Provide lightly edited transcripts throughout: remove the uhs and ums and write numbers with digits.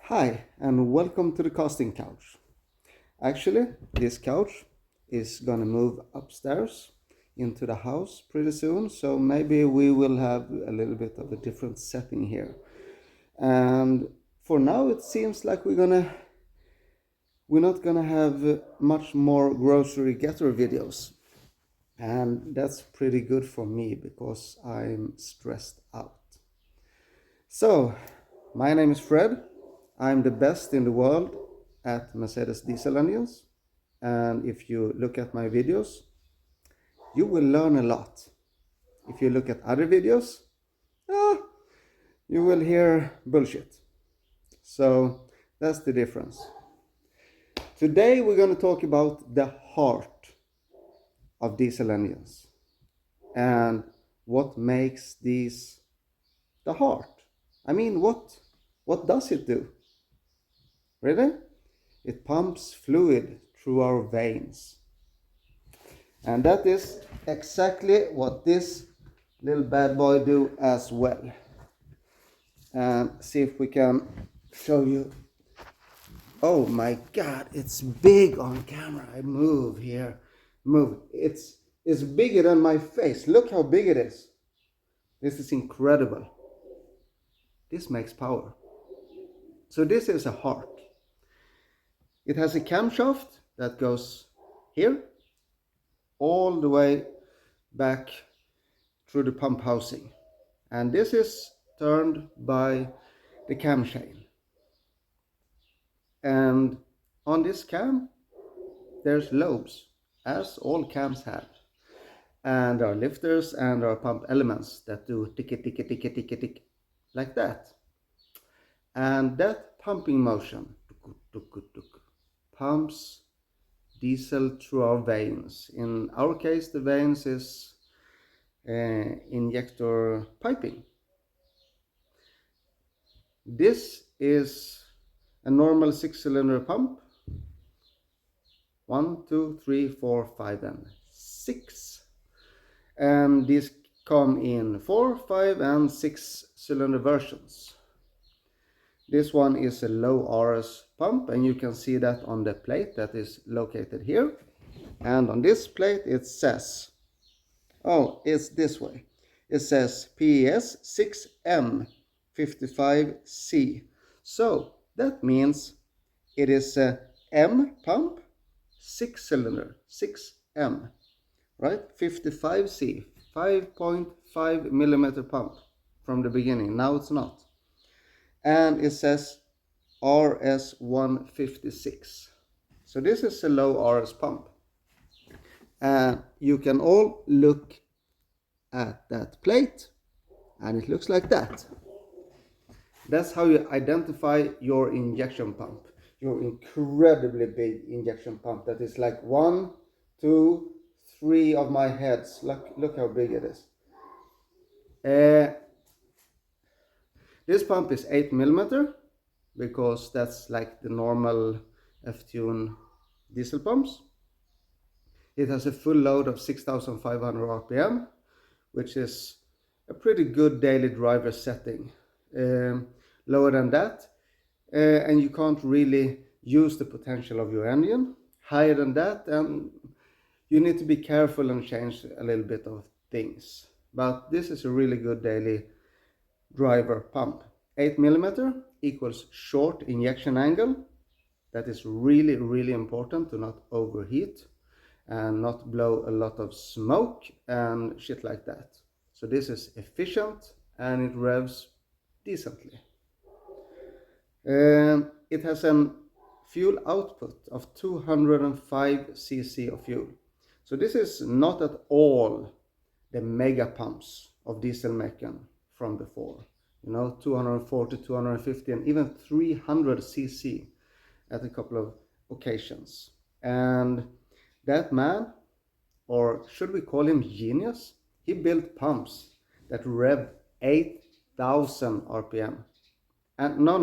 Hi, and welcome to the casting couch. Actually, this couch is gonna move upstairs into the house pretty soon, so maybe we will have a little bit of a different setting here. And for now, it seems like we're not gonna have much more grocery getter videos, and that's pretty good for me because I'm stressed out. So, my name is Fred. I'm the best in the world at Mercedes diesel engines. And if you look at my videos, you will learn a lot. If you look at other videos, you will hear bullshit. So that's the difference. Today we're going to talk about the heart of diesel engines and what makes these the heart. I mean, what does it do? Really? It pumps fluid through our veins. And that is exactly what this little bad boy do as well. And see if we can show you. Oh my God, it's big on camera. I move here. Move. It's bigger than my face. Look how big it is. This is incredible. This makes power. So this is a heart. It has a camshaft that goes here all the way back through the pump housing, and this is turned by the cam chain. And on this cam there's lobes, as all cams have, and there are lifters and there are pump elements that do tick tick tick tick tick tick like that. And that pumping motion pumps diesel through our veins. In our case, the veins is injector piping. This is a normal 6-cylinder pump. 1, 2, 3, 4, 5, and 6. And these come in 4, 5, and 6-cylinder versions. This one is a low RS pump, and you can see that on the plate that is located here. And on this plate it says, oh, it's this way. It says PES 6M55C. So that means it is a M pump, 6-cylinder, 6M, right? 55C, 5.5 millimeter pump from the beginning. Now it's not. And it says RS156. So this is a low RS pump. And you can all look at that plate, and it looks like that. That's how you identify your injection pump. Your incredibly big injection pump that is like 1, 2, 3 of my heads. Look how big it is. This pump is 8 millimeter because that's like the normal Ftune diesel pumps. It has a full load of 6,500 RPM, which is a pretty good daily driver setting. Lower than that, and you can't really use the potential of your engine. Higher than that, and you need to be careful and change a little bit of things. But this is a really good daily driver pump. 8 millimeter equals short injection angle. That is really, really important to not overheat and not blow a lot of smoke and shit like that. So this is efficient and it revs decently. It has a fuel output of 205 cc of fuel. So this is not at all the mega pumps of diesel mechan from before. 240, 250, and even 300 cc at a couple of occasions. And that man, or should we call him genius, he built pumps that rev 8,000 RPM. And no,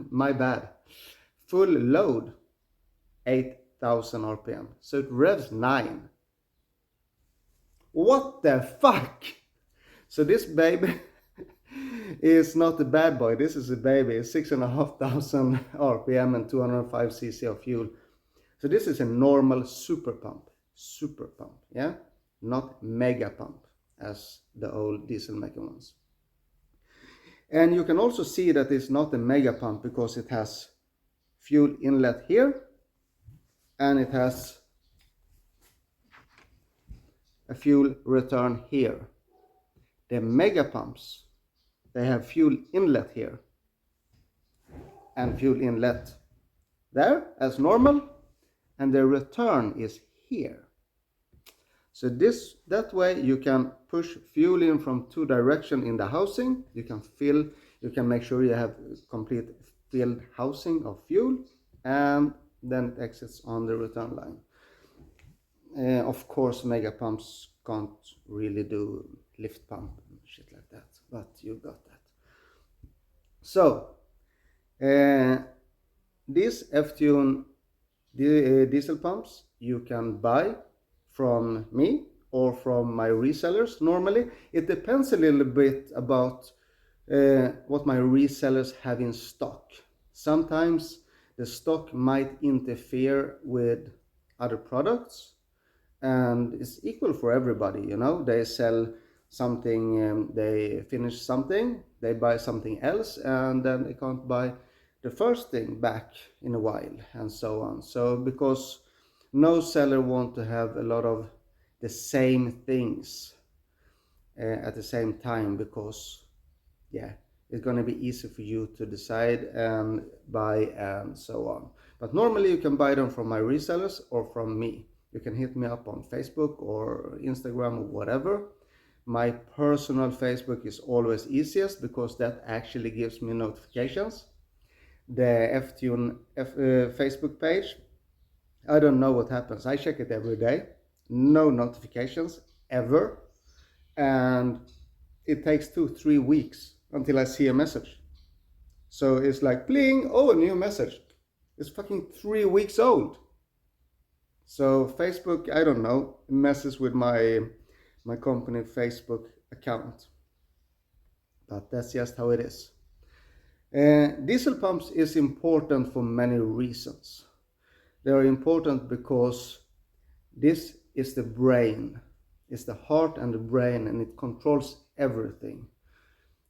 my bad. Full load, 8,000 RPM. So it revs 9. What the fuck? So this baby is not a bad boy. This is a baby. It's 6,500 RPM and 205 cc of fuel. So this is a normal super pump, yeah, not mega pump as the old diesel maker ones. And you can also see that it's not a mega pump because it has fuel inlet here and it has a fuel return here. The mega pumps, they have fuel inlet here and fuel inlet there as normal, and the return is here. So that way you can push fuel in from two directions in the housing. You can make sure you have complete filled housing of fuel, and then it exits on the return line. Of course, mega pumps can't really do lift pump and shit like that, but you got that. So these Ftune diesel pumps you can buy from me or from my resellers. Normally it depends a little bit about what my resellers have in stock. Sometimes the stock might interfere with other products, and it's equal for everybody, you know. They sell something, they finish something, they buy something else, and then they can't buy the first thing back in a while, and so on. So because no seller want to have a lot of the same things at the same time, because yeah, it's going to be easy for you to decide and buy and so on. But normally you can buy them from my resellers or from me. You can hit me up on Facebook or Instagram or whatever. My personal Facebook is always easiest because that actually gives me notifications. The Ftune Facebook page, I don't know what happens. I check it every day. No notifications ever. And it takes 2-3 weeks until I see a message. So it's like, bling, oh, a new message. It's fucking 3 weeks old. So Facebook, I don't know, messes with my company Facebook account. But that's just how it is. Diesel pumps is important for many reasons. They are important because this is the brain. It's the heart and the brain, and it controls everything.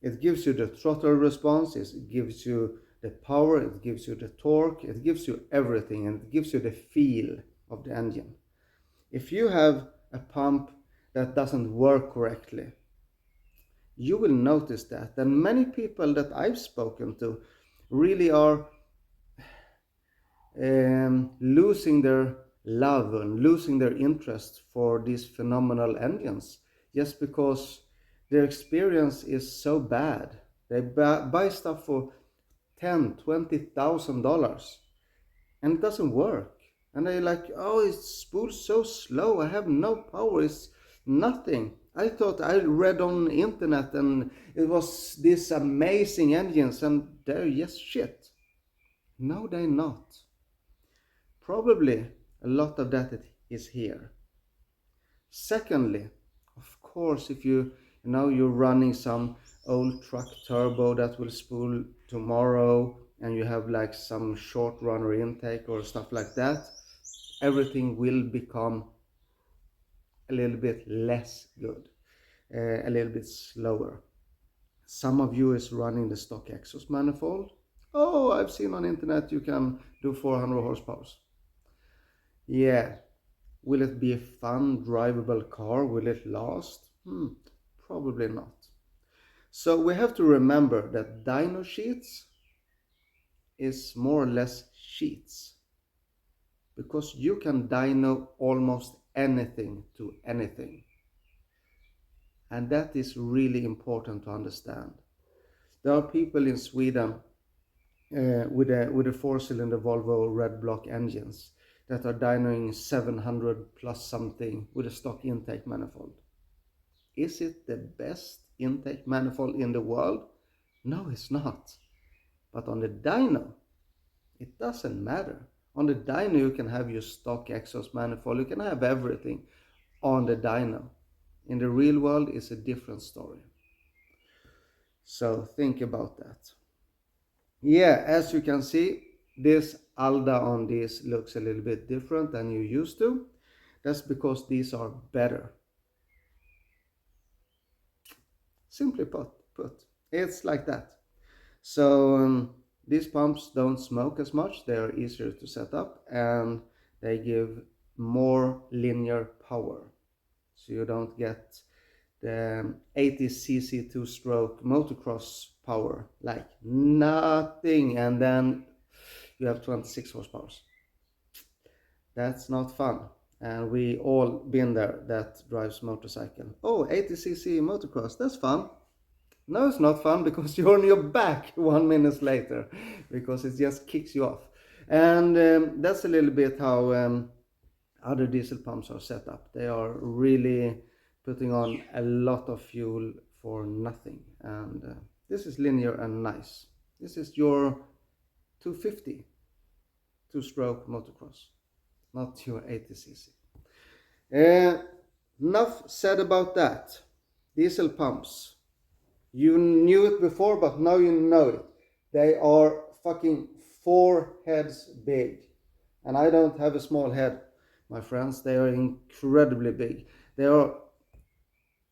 It gives you the throttle response, it gives you the power, it gives you the torque, it gives you everything, and it gives you the feel of the engine. If you have a pump that doesn't work correctly, you will notice that. And many people that I've spoken to really are losing their love and losing their interest for these phenomenal engines just because their experience is so bad. They buy stuff for $10,000-$20,000 and it doesn't work, and they're like, oh, it spools so slow, I have no power, it's nothing. I thought I read on the internet and it was these amazing engines, and they're just shit. No, they're not. Probably a lot of that is here. Secondly, of course, if you're running some old truck turbo that will spool tomorrow, and you have like some short runner intake or stuff like that, everything will become a little bit less good, a little bit slower. Some of you is running the stock exhaust manifold. Oh, I've seen on internet you can do 400 horsepower. Yeah. Will it be a fun, drivable car? Will it last? Probably not. So we have to remember that dyno sheets is more or less sheets, because you can dyno almost anything to anything. And that is really important to understand. There are people in Sweden with a 4-cylinder Volvo red block engines that are dynoing 700 plus something with a stock intake manifold. Is it the best intake manifold in the world? No, it's not. But on the dyno, it doesn't matter. On the dyno you can have your stock exhaust manifold, you can have everything on the dyno. In the real world it's a different story. So think about that. Yeah, as you can see, this Alda on this looks a little bit different than you used to. That's because these are better. Simply put, it's like that. So these pumps don't smoke as much, they are easier to set up, and they give more linear power. So you don't get the 80cc two-stroke motocross power, like nothing, and then you have 26 horsepower. That's not fun. And we all been there that drives motorcycle. Oh, 80cc motocross, that's fun. No, it's not fun because you're on your back 1 minute later because it just kicks you off. And that's a little bit how other diesel pumps are set up. They are really putting on a lot of fuel for nothing. And this is linear and nice. This is your 250 two-stroke motocross, not your 80cc. Enough said about that. Diesel pumps. You knew it before, but now you know it. They are fucking 4 heads big. And I don't have a small head, my friends. They are incredibly big. They are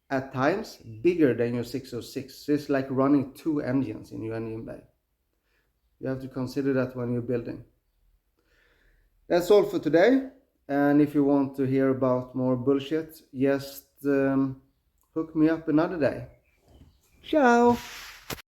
at times bigger than your 606. So it's like running 2 engines in your engine bay. You have to consider that when you're building. That's all for today. And if you want to hear about more bullshit, just hook me up another day. Ciao!